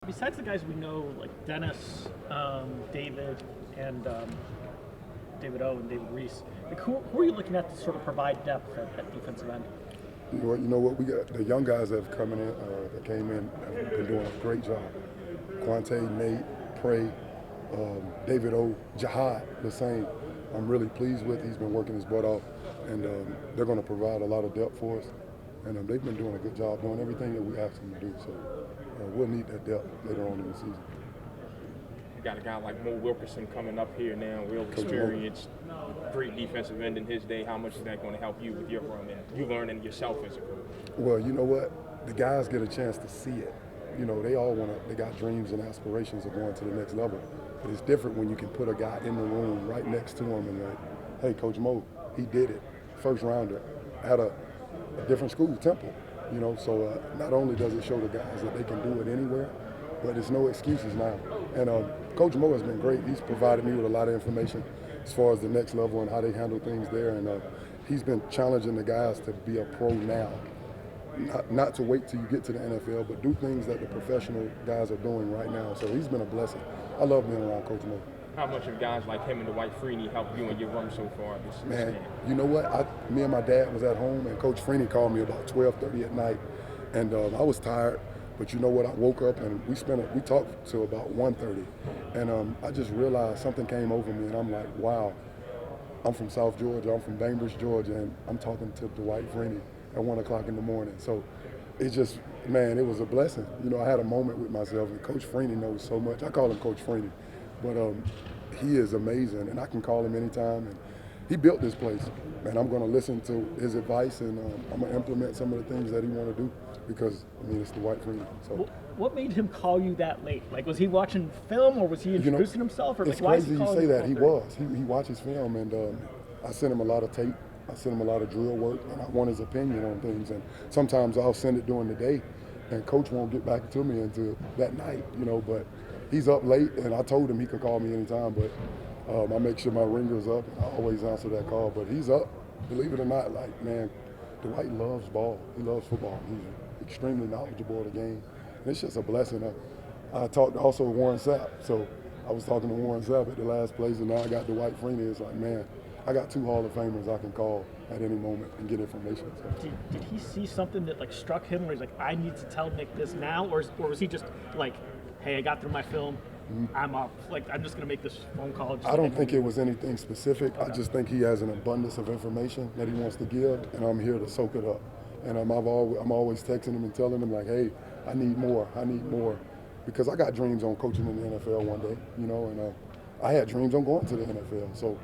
Besides the guys we know, like Dennis, David, and David O and David Reese, like who are you looking at to sort of provide depth at defensive end? You know what? We got the young guys that have coming in, that came in, have been doing a great job. Quante, Nate, Prey, David O, Jihad, the same. I'm really pleased with. He's been working his butt off, and they're going to provide a lot of depth for us. And they've been doing a good job doing everything that we asked them to do. So we'll need that depth later on in the season. You got a guy like Mo Wilkerson coming up here now, real experienced, great defensive end in his day. How much is that going to help you with your run and you learning yourself as a coach? Well, you know what? The guys get a chance to see it. You know, they all they got dreams and aspirations of going to the next level. But it's different when you can put a guy in the room right next to him and like, hey, Coach Mo, he did it. First rounder at a different school, Temple. You know, so not only does it show the guys that they can do it anywhere, but it's no excuses now. And Coach Mo has been great. He's provided me with a lot of information as far as the next level and how they handle things there. And he's been challenging the guys to be a pro now. Not to wait till you get to the NFL, but do things that the professional guys are doing right now. So he's been a blessing. I love being around Coach Mo. How much have guys like him and Dwight Freeney helped you in your run so far? Man, you know what? Me and my dad was at home, and Coach Freeney called me about 12:30 at night, and I was tired. But you know what? I woke up and we talked till about 1:30, and I just realized something came over me, and I'm like, wow. I'm from South Georgia. I'm from Bainbridge, Georgia, and I'm talking to Dwight Freeney at 1 o'clock in the morning. So it just, man, it was a blessing. You know, I had a moment with myself, and Coach Freeney knows so much. I call him Coach Freeney, but he is amazing, and I can call him anytime. And he built this place, and I'm going to listen to his advice, and I'm going to implement some of the things that he want to do because, I mean, it's Dwight Freeney. So. What made him call you that late? Like, was he watching film, or was he introducing himself? Or it's like, crazy you say that. He was. He watches film, and I sent him a lot of tape. I sent him a lot of drill work, and I want his opinion on things. And sometimes I'll send it during the day, and Coach won't get back to me until that night, you know. But he's up late, and I told him he could call me anytime. But I make sure my ringer's up, and I always answer that call. But he's up, believe it or not. Like, man, Dwight loves ball. He loves football. He's extremely knowledgeable of the game. And it's just a blessing. I talked also with Warren Sapp. So I was talking to Warren Sapp at the last place, and now I got Dwight Freeney. It's like, man, I got 2 Hall of Famers I can call at any moment and get information. So. Did he see something that like struck him where he's like, I need to tell Nick this now? Or was he just like, hey, I got through my film, I'm up. Like, I'm just going to make this phone call. I don't think it was anything specific. Okay. I just think he has an abundance of information that he wants to give, and I'm here to soak it up. And I'm always texting him and telling him, like, hey, I need more. Because I got dreams on coaching in the NFL one day, you know, and I had dreams on going to the NFL. So,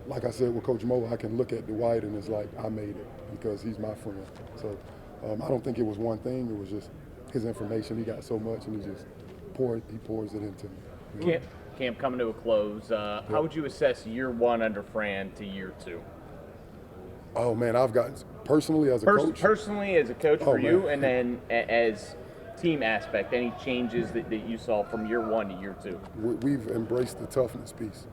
like I said with Coach Mo, I can look at Dwight and it's like, I made it because he's my friend. So I don't think it was one thing. It was just his information. He got so much, and he pours it into me. Camp coming to a close. How would you assess year 1 under Fran to year 2? Oh, man, I've gotten personally as a coach. Personally as a coach for you, and then as team aspect, any changes that you saw from year 1 to year 2? We've embraced the toughness piece.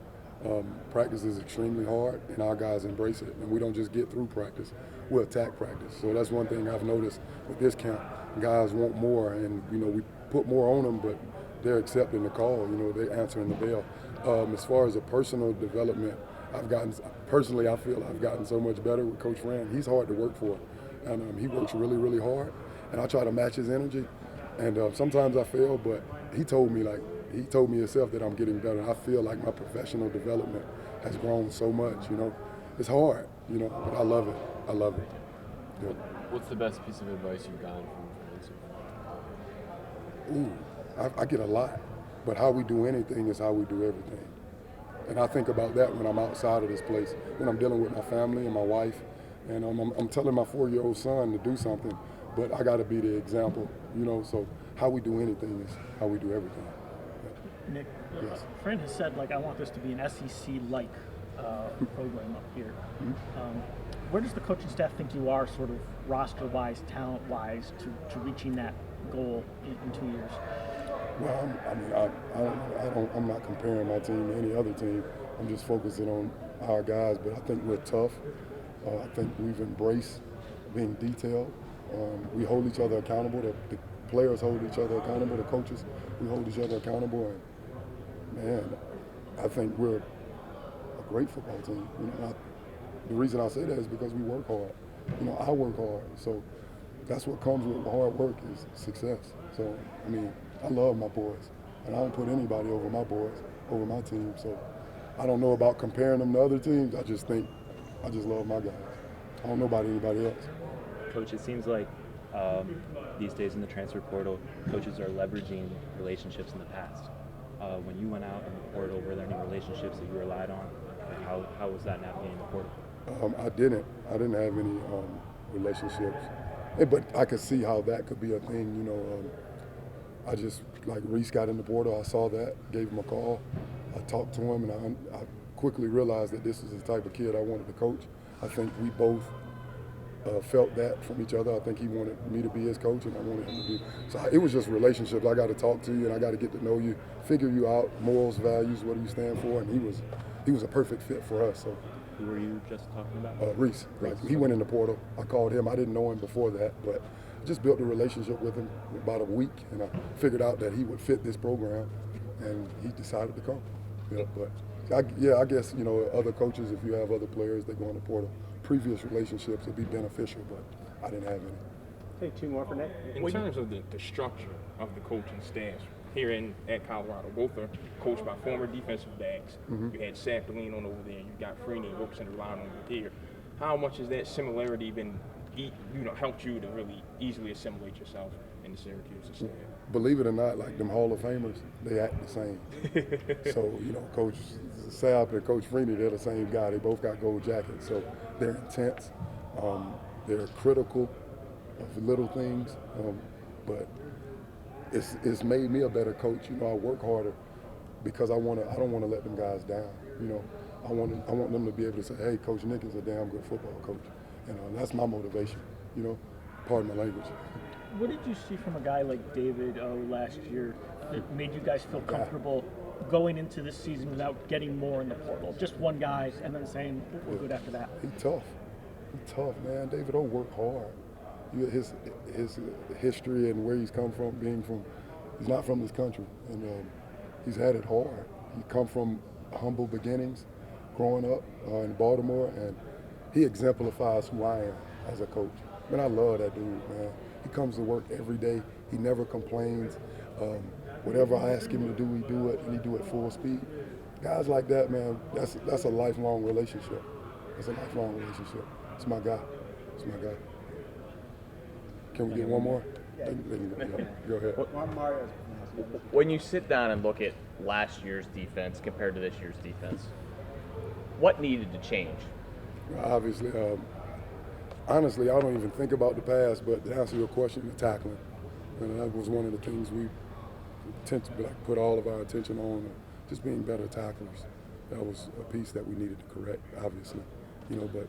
Practice is extremely hard, and our guys embrace it. And we don't just get through practice, we attack practice. So that's one thing I've noticed with this camp. Guys want more, and, you know, we put more on them, but they're accepting the call. You know, they're answering the bell. As far as a personal development, I feel I've gotten so much better with Coach Fran. He's hard to work for, and he works really, really hard. And I try to match his energy, and sometimes I fail, but he told me himself that I'm getting better. I feel like my professional development has grown so much, you know. It's hard, you know, but I love it. Yeah. What's the best piece of advice you've gotten from Fran? Ooh, I get a lot, but how we do anything is how we do everything. And I think about that when I'm outside of this place, when I'm dealing with my family and my wife, and I'm telling my 4-year-old son to do something, but I got to be the example, you know. So how we do anything is how we do everything. Nick, yes. Fran has said, like, I want this to be an SEC-like program up here. Where does the coaching staff think you are, sort of roster-wise, talent-wise, to reaching that goal in 2 years? Well, I'm not comparing my team to any other team. I'm just focusing on our guys, but I think we're tough. I think we've embraced being detailed. We hold each other accountable. The players hold each other accountable, the coaches, we hold each other accountable, and man, I think we're a great football team. You know, the reason I say that is because we work hard. You know, I work hard, so that's what comes with hard work is success. So, I mean, I love my boys, and I don't put anybody over my boys, over my team. So, I don't know about comparing them to other teams. I just love my guys. I don't know about anybody else. Coach, it seems like these days in the transfer portal, coaches are leveraging relationships in the past. When you went out in the portal, were there any relationships that you relied on? How was that navigating the portal? I didn't have any relationships, but I could see how that could be a thing. You know, I just like Reese got in the portal. I saw that, gave him a call. I talked to him, and I quickly realized that this is the type of kid I wanted to coach. I think we both felt that from each other. I think he wanted me to be his coach, and I wanted him to be. So it was just relationships. I got to talk to you, and I got to get to know you, figure you out, morals, values, what do you stand for, and he was a perfect fit for us. So. Who were you just talking about? Reese. Like, he went in the portal. I called him. I didn't know him before that, but I just built a relationship with him in about a week, and I figured out that he would fit this program, and he decided to come. Yeah, but I guess, you know, other coaches, if you have other players that go in the portal, previous relationships would be beneficial, but I didn't have any. Okay, 2 more for Nick. In terms of the structure of the coaching staff here at Colorado, both are coached by former defensive backs. You had Sack to lean on over there. You got Freeney and Wilkerson to rely on over here. How much has that similarity been, helped you to really easily assimilate yourself in the Syracuse staff? Believe it or not, like them Hall of Famers, they act the same. So, you know, Coach Sapp and Coach Freeney, they're the same guy. They both got gold jackets. So they're intense. They're critical of little things. But it's made me a better coach. You know, I work harder because I don't want to let them guys down. You know, I want them to be able to say, hey, Coach Nick is a damn good football coach. You know, and that's my motivation. You know, pardon my language. What did you see from a guy like David last year that made you guys feel comfortable going into this season without getting more in the portal? Just one guy and then saying, we're good after that. He's tough, man. David O worked hard. His history and where he's come from, he's not from this country, and he's had it hard. He come from humble beginnings, growing up in Baltimore, and he exemplifies who I am as a coach. Man, I love that dude, man. He comes to work every day. He never complains. Whatever I ask him to do, he do it, and he do it full speed. Guys like that, man, that's a lifelong relationship. It's a lifelong relationship. It's my guy. Can we get one more? Yeah. Go ahead. When you sit down and look at last year's defense compared to this year's defense, what needed to change? Obviously, honestly, I don't even think about the past, but to answer your question, the tackling. And that was one of the things we tend to put all of our attention on, just being better tacklers. That was a piece that we needed to correct, obviously. You know, but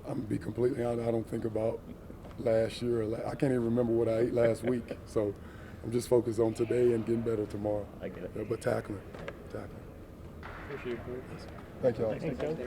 I'm going to be completely honest, I don't think about last year. I can't even remember what I ate last week. So I'm just focused on today and getting better tomorrow. I get it. But tackling. Appreciate it, Coach. Thank y'all. Thanks, Coach.